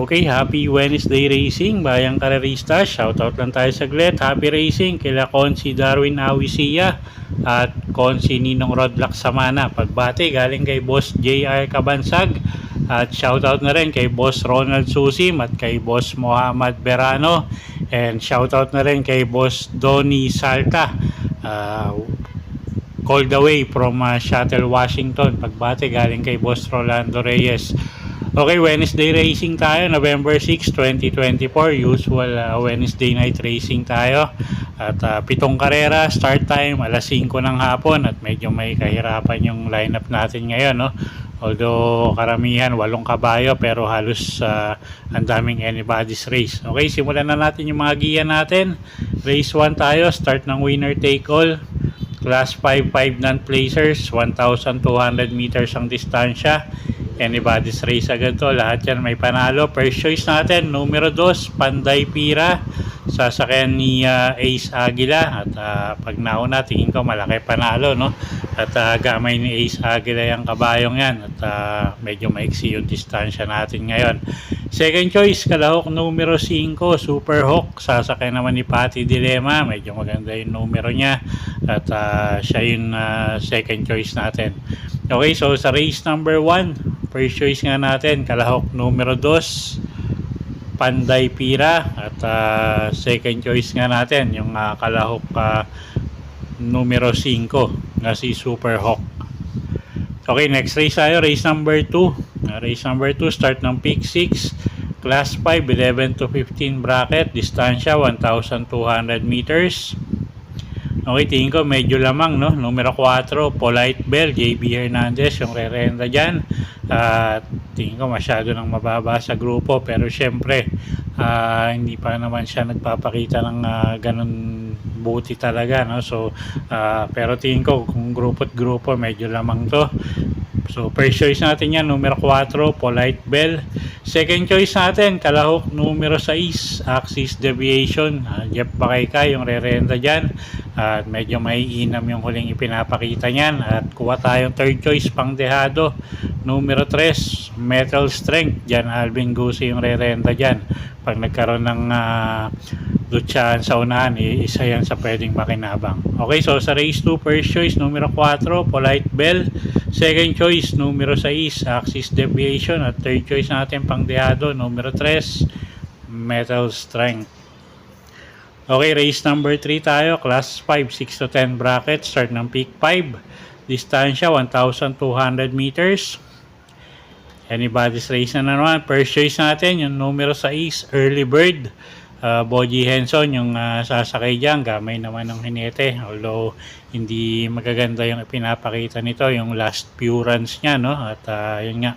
Okay, happy Wednesday racing, bayang karerista. Shoutout lang tayo saglit. Happy racing kila Konsi Darwin Awisia at Konsi Ninong Rodlock Samana. Pagbati galing kay Boss JR Kabansag. At shoutout na rin kay Boss Ronald Susim at kay Boss Muhammad Berano. And shoutout na rin kay Boss Donny Salta. Called away from Seattle, Washington. Pagbati galing kay Boss Rolando Reyes. Okay, Wednesday racing tayo, November 6, 2024. Usual Wednesday night racing tayo. At 7 karera, start time alas 5 ng hapon. At medyo may kahirapan yung lineup natin ngayon, no? Although karamihan 8 kabayo, pero halos ang daming anybody's race. Okay, simulan na natin yung mga giya natin. Race 1 tayo, start ng winner take all. Class 5 non-placers, 1,200 meters ang distansya. Anybody's race agad to. Lahat yan may panalo. First choice natin, numero 2, Panday Pira. Sasakyan ni Ace Aguila. At pag nauna, tingin ko malaki panalo, no? At gamay ni Ace Aguila yung kabayong yan. At medyo maiksi yung distansya natin ngayon. Second choice, kalahok numero 5, Super Hawk. Sasakyan naman ni Patty Dilema. Medyo maganda yung numero niya. At siya yung second choice natin. Okay, so sa race number 1, first choice nga natin, kalahok numero 2, Panday Pira. At second choice nga natin, yung kalahok numero 5 na si Super Hawk. Okay, next race tayo, race number 2. Race number 2, start ng pick 6, class 5, 11 to 15 bracket, distansya 1,200 meters. Okay, tingin ko medyo lamang, no? Numero 4, Polite Bell, JB Hernandez, yung re-renda dyan. Tingin ko masyado nang mababa sa grupo, pero syempre, hindi pa naman siya nagpapakita ng ganun buti talaga, no? So, pero tingin ko kung grupo medyo lamang to. So, first choice natin yan, numero 4, Polite Bell. Second choice natin, kalahok numero 6, Axis Deviation. Jeff Bakayka, yung re-renda dyan. At medyo may inam yung huling ipinapakita niyan. At kuha tayong third choice, Pangdehado. Numero 3, Metal Strength. Dyan, Alvin Guse yung re-renda dyan. Pag nagkaroon ng lutsyahan sa unahan, isa yan sa pwedeng makinabang. Okay, so sa race 2, first choice, numero 4, Polite Bell. Second choice, numero 6, Axis Deviation. At third choice natin, Pangdehado, numero 3, Metal Strength. Okay, race number 3 tayo, class 5, 6 to 10 bracket, start ng peak 5, distansya 1,200 meters. Anybody's race na naman. First choice natin, yung numero 6, Early Bird. Boji Henson yung sasakay dyan, gamay naman ng hinete, although hindi magaganda yung pinapakita nito, yung last few runs nya, no? At yun nga,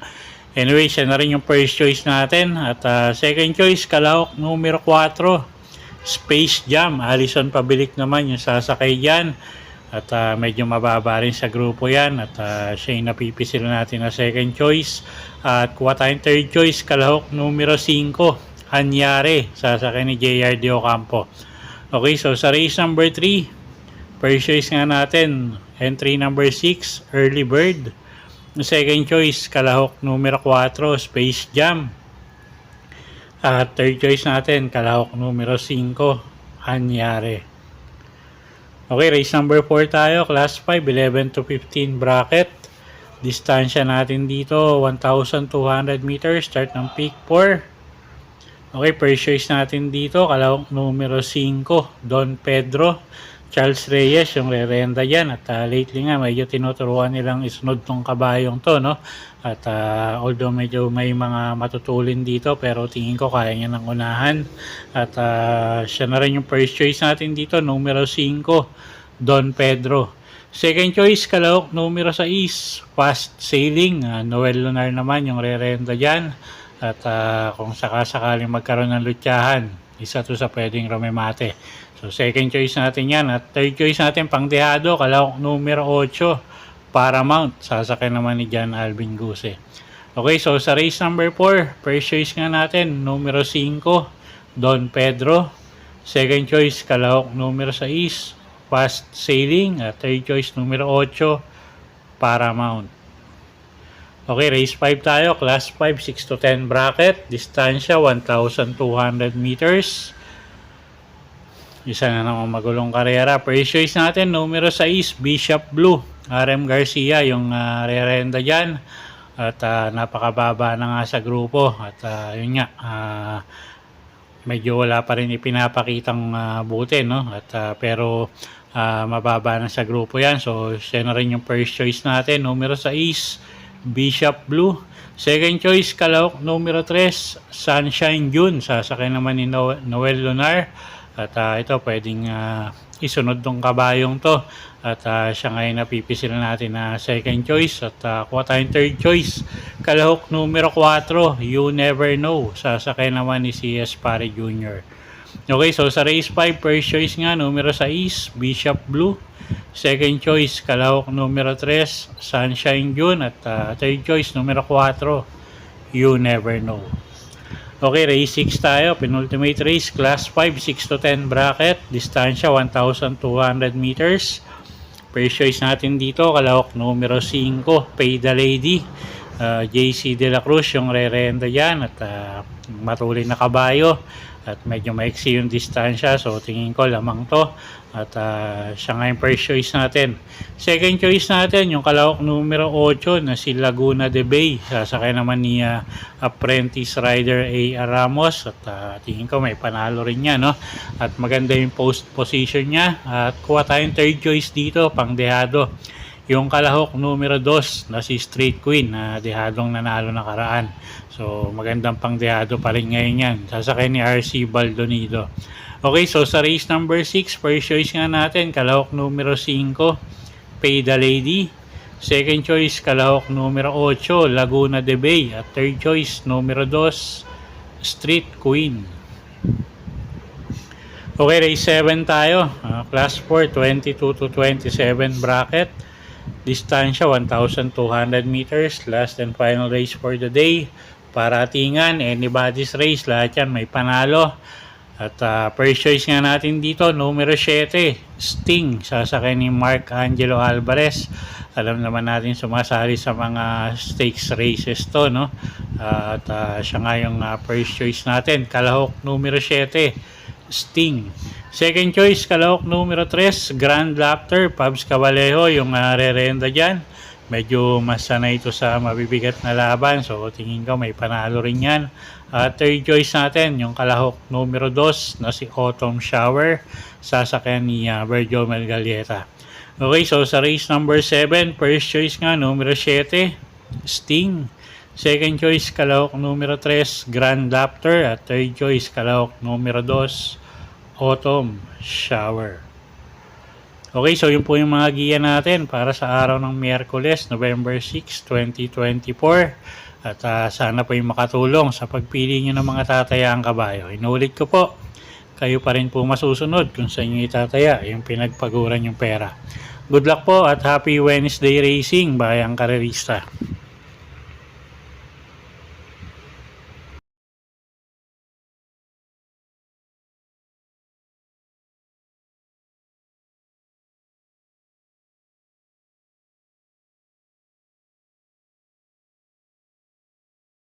anyway, siya na rin yung first choice natin. At second choice, kalahok numero 4, Space Jam. Alison Pabilik naman yung sasakay dyan. At medyo mababa rin sa grupo yan. At siya yung napipisil natin na second choice. At kuha tayong third choice, kalahok numero 5, Anyare. Sasakay ni JR De Ocampo. Okay, so sa race number 3, first choice nga natin, entry number 6, Early Bird. Second choice, kalahok numero 4, Space Jam. At third choice natin, kalahok numero 5, Anyare. Okay, race number 4 tayo, class 5, 11 to 15 bracket. Distansya natin dito, 1,200 meters, start ng peak 4. Okay, first choice natin dito, kalahok numero 5, Don Pedro. Charles Reyes, yung re-renda dyan. At lately nga, medyo tinuturuan nilang isunod tong kabayong to, no? At although medyo may mga matutulin dito, pero tingin ko kaya niya ng unahan. At siya na rin yung first choice natin dito, numero 5, Don Pedro. Second choice, kalahok numero 6, Fast Sailing. Noel Lunar naman yung re-renda dyan. At kung sakasakaling magkaroon ng lutyahan, isa to sa pwedeng rumemate. So second choice natin yan. At third choice natin, Pangdehado, kalahok numero 8, Paramount. Sasakay naman ni John Alvin Guse. Okay, so sa race number 4, first choice nga natin, numero 5, Don Pedro. Second choice, kalahok numero 6, Fast Sailing. At third choice, numero 8, Paramount. Okay, race 5 tayo. Class 5, 6 to 10 bracket. Distansya, 1,200 meters. Isa na naman magulong karera. First choice natin, numero 6, Bishop Blue. RM Garcia, yung re-renda dyan. At napakababa na nga sa grupo. At yun nga, medyo wala pa rin ipinapakitang buti, no? At pero mababa na sa grupo yan. So, siya na rin yung first choice natin. Numero 6, Bishop Blue. Second choice, kalahok numero 3, Sunshine June. Sasakay naman ni Noel Lunar. At ito, pwedeng isunod tong kabayong to. At siya ngayon napipisilan natin na second choice. At kuha tayong third choice, kalahok numero 4, You Never Know. Sasakay naman ni CS Pare Jr. Okay, so sa race 5, first choice nga, numero 6, Bishop Blue. Second choice, kalahok numero 3, Sunshine June. At third choice, numero 4, You Never Know. Okay, race 6 tayo. Penultimate race, class 5, 6 to 10 bracket. Distansya, 1,200 meters. First choice natin dito, kalahok numero 5, Pay the Lady. JC De La Cruz yung re-renda dyan. At matulin na kabayo. At medyo maiksi yung distansya. So tingin ko lamang to. At siya nga yung first choice natin. Second choice natin, yung kalahok numero 8 na si Laguna de Bay. Sasakay naman ni apprentice rider A. Ramos. At tingin ko may panalo rin niya, no? At maganda yung post position niya. At kuha tayong third choice dito, pang dehado. Yung kalahok numero 2 na si Street Queen na dehadong nanalo na karaan. So magandang pang dehado pa rin ngayon yan. Sasakay ni RC Baldonido. Okay, so sa race number 6, first choice nga natin, kalahok numero 5, Pay the Lady. Second choice, kalahok numero 8, Laguna de Bay. At third choice, numero 2, Street Queen. Okay, race 7 tayo. Class 4, 22 to 27 bracket. Distansya, 1,200 meters. Last and final race for the day. Paratingan, anybody's race. Lahat yan may panalo. At first choice nga natin dito, numero 7, Sting. Sasakay ni Mark Angelo Alvarez. Alam naman natin sumasali sa mga stakes races to, no? At siya nga yung first choice natin. Kalahok numero 7, Sting. Second choice, kalahok numero 3, Grand Laughter. Pabs Cabalejo yung re-renda dyan. Medyo mas sanay ito sa mabibigat na laban. So tingin ko may panalo rin yan. Third choice natin, yung kalahok numero 2 na si Autumn Shower. Sasakyan ni Virgil Melgalieta. Okay, so sa race number 7, first choice nga, numero 7, Sting. Second choice, kalahok numero 3, Grand Laughter. At third choice, kalahok numero 2, Autumn Shower. Okay, so yun po yung mga giya natin para sa araw ng Miyerkules, November 6, 2024. At sana po yung makatulong sa pagpili nyo ng mga tatayaang kabayo. Inulit ko po, kayo pa rin po masusunod kung sa inyo itataya yung pinagpaguran yung pera. Good luck po at happy Wednesday racing, bayang karerista.